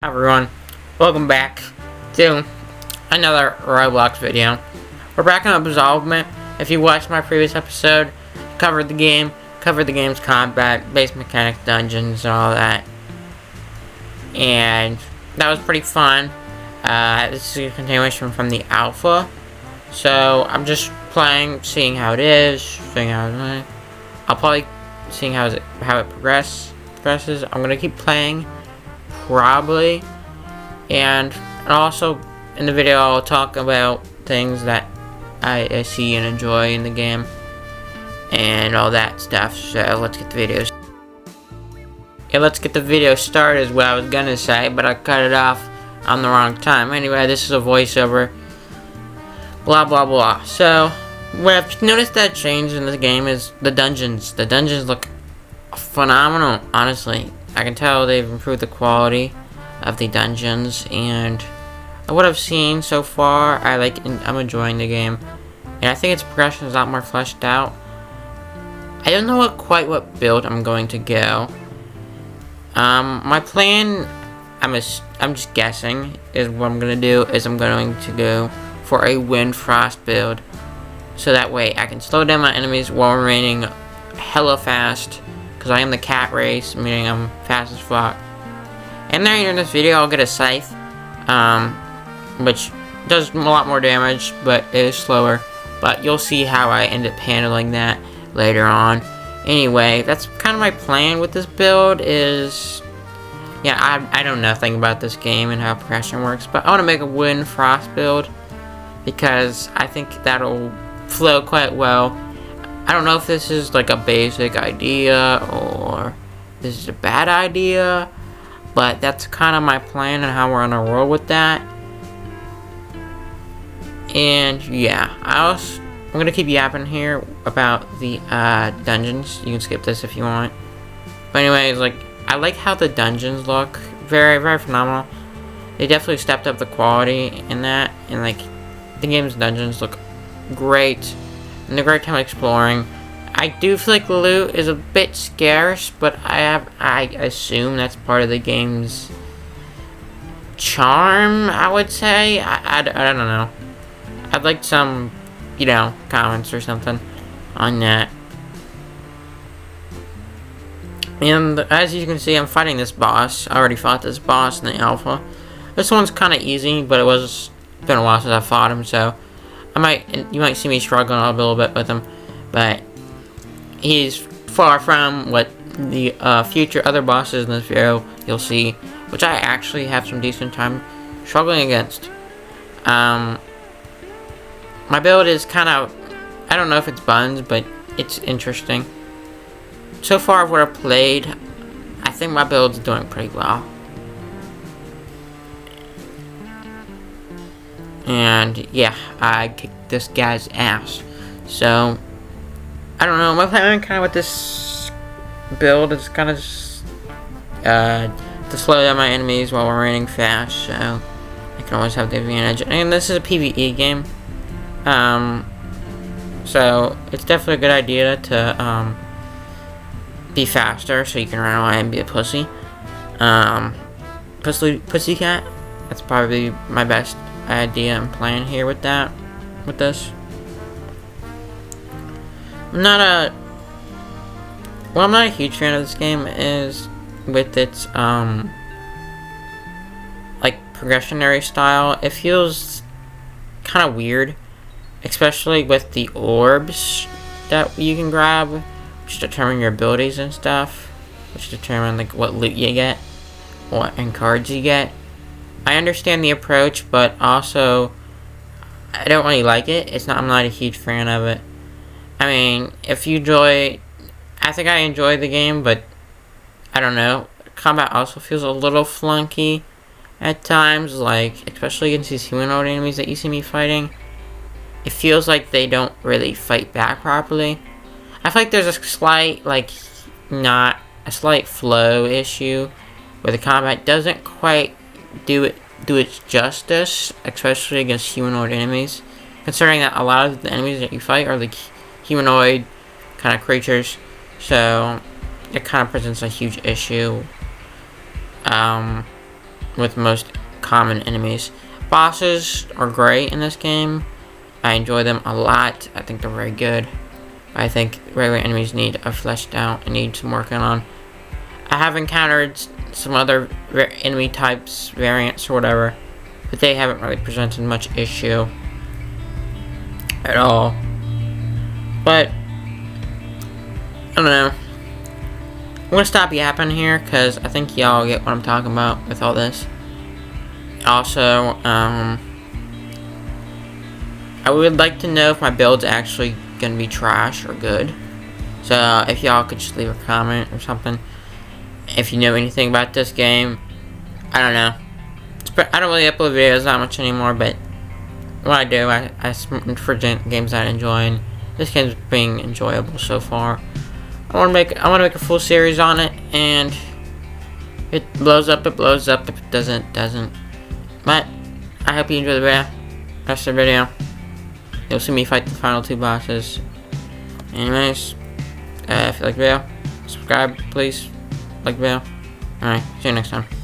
Hi everyone, welcome back to another Roblox video. We're back on Abosolvement. If you watched my previous episode, covered the game's combat, base mechanics, dungeons, and all that. And that was pretty fun. This is a continuation from the alpha. So I'm just playing, seeing how it is, seeing how it's I'll probably seeing how it progresses. I'm gonna keep playing. Probably, and also in the video I'll talk about things that I see and enjoy in the game and all that stuff. So let's get the video started is what I was gonna say, but I cut it off on the wrong time. Anyway, this is a voiceover, blah blah blah. So what I've noticed that changed in this game is the dungeons. The dungeons look phenomenal, honestly. I can tell they've improved the quality of the dungeons, and what I've seen so far, I'm enjoying the game, and I think its progression is a lot more fleshed out. I don't know quite what build I'm going to go. My plan, I'm just guessing, is what I'm gonna do is I'm going to go for a wind frost build, so that way I can slow down my enemies while remaining hella fast. Because I am the cat race, meaning I'm fast as fuck. And then in this video, I'll get a scythe, which does a lot more damage, but it is slower. But you'll see how I end up handling that later on. Anyway, that's kind of my plan with this build is... Yeah, I know nothing about this game and how progression works, but I want to make a wind frost build because I think that'll flow quite well. I don't know if this is like a basic idea or this is a bad idea, but that's kind of my plan and how we're gonna roll with that. And yeah, I'm gonna keep yapping here about the dungeons. You can skip this if you want. But anyways, I like how the dungeons look. Very, very phenomenal. They definitely stepped up the quality in that, and the game's dungeons look great. And a great time exploring. I do feel like loot is a bit scarce, but I assume that's part of the game's charm, I would say. I don't know. I'd like some, comments or something on that. And as you can see, I'm fighting this boss. I already fought this boss in the alpha. This one's kind of easy, but it's been a while since I fought him, so you might see me struggling a little bit with him, but he's far from what the future other bosses in this video you'll see, which I actually have some decent time struggling against. My build is kind of, I don't know if it's buns, but it's interesting. So far what I've played, I think my build's doing pretty well. And yeah, I kicked this guy's ass. So I don't know. My plan kind of with this build is kind of just to slow down my enemies while we're running fast. So I can always have the advantage. And this is a PvE game. So it's definitely a good idea to be faster so you can run away and be a pussy. Pussycat. That's probably my best idea and plan here with this. I'm not a huge fan of this game is with its progressionary style. It feels kind of weird, especially with the orbs that you can grab, which determine your abilities and stuff, which determine what loot you get, and cards you get. I understand the approach, but also I don't really like it. I'm not a huge fan of it. I mean, I think I enjoy the game, but I don't know. Combat also feels a little flunky at times, especially against these humanoid enemies that you see me fighting. It feels like they don't really fight back properly. I feel like there's a slight, not a slight flow issue where the combat doesn't quite do its justice, especially against humanoid enemies, considering that a lot of the enemies that you fight are humanoid kind of creatures, so it kind of presents a huge issue. with most common enemies. Bosses are great in this game. I enjoy them a lot. I think they're very good. I think regular enemies need a fleshed out and need some working on. I have encountered some other enemy types, variants or whatever, but they haven't really presented much issue at all. But I don't know. I'm gonna stop yapping here because I think y'all get what I'm talking about with all this. Also, I would like to know if my build's actually gonna be trash or good. So if y'all could just leave a comment or something. If you know anything about this game, I don't know. I don't really upload videos that much anymore, but what I do, I present games that I enjoy, and this game's being enjoyable so far. I want to make a full series on it, and if it blows up, it blows up. If it doesn't, it doesn't. But I hope you enjoy the video. Rest of the video, you'll see me fight the final 2 bosses. Anyways, if you like the video, subscribe, please. Like the video. Alright, see you next time.